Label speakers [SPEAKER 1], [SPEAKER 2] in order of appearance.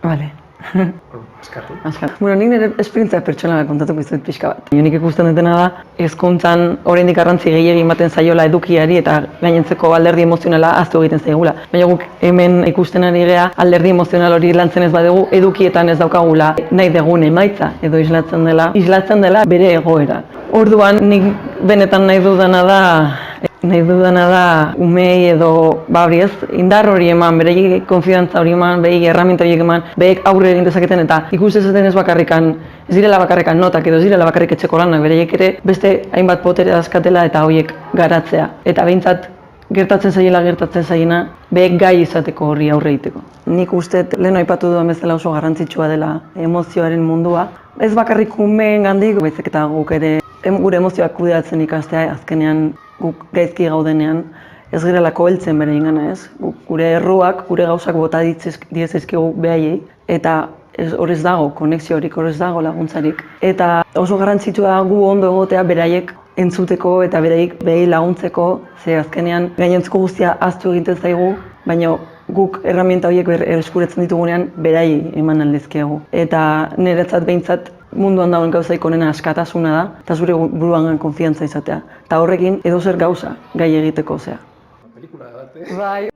[SPEAKER 1] Vale.
[SPEAKER 2] Eskatu.
[SPEAKER 1] Bueno, nik nire esperientzia pertsonala kontatuko izuet pixka bat. Nik ikusten dutena da, hezkuntzan oraindik garrantzi gehiegi ematen zaiola edukiari eta gainentzeko alderdi emozionala ahaztu egiten zaigula. Baina guk hemen ikusten ari gea alderdi emozional hori lantzen ez badugu edukietan ez daukagula nahi dugun emaitza edo islatzen dela bere egoera. Orduan nik benetan nahi dudana da umei edo hori ez, indar hori eman, berei konfidantza hori eman, berei erraminta horiek eman, bereik aurre egin dezaketen eta ikusten zaten ez direla bakarrikan notak edo ez direla bakarrik etxeko lanak, bereiek ere beste hainbat potere dauzkatela eta horiek garatzea. Eta behintzat gertatzen zaiena, beek gai izateko horri aurre egiteko. Nik uste lehen aipatu dudan bezala oso garrantzitsua dela emozioaren mundua. Ez bakarrik umeengandik, baizik eta guk ere gure emozioak kudeatzen ikastea, azkenean guk gaizki gaudenean ez girelako heltzen bereingana, ez? Gure erruak, gure gauzak bota diezazkigu behaiei eta hor ez dago konexiorik, hor ez dago laguntzarik. Eta oso garrantzitsua gu ondo egotea beraiek entzuteko eta beraiek laguntzeko, ze azkenean gainontzeko guztia ahaztu egiten zaigu, baina guk erraminta horiek eskuretzen ditugunean beraiei eman aldezkiagu. Eta niretzat behintzat munduan dagoen gauzaik onena askatasuna da, eta zure buruan konfiantza izatea. Eta horrekin edozer gauza gai egiteko zea.
[SPEAKER 2] Pelikula bat,
[SPEAKER 1] Bai.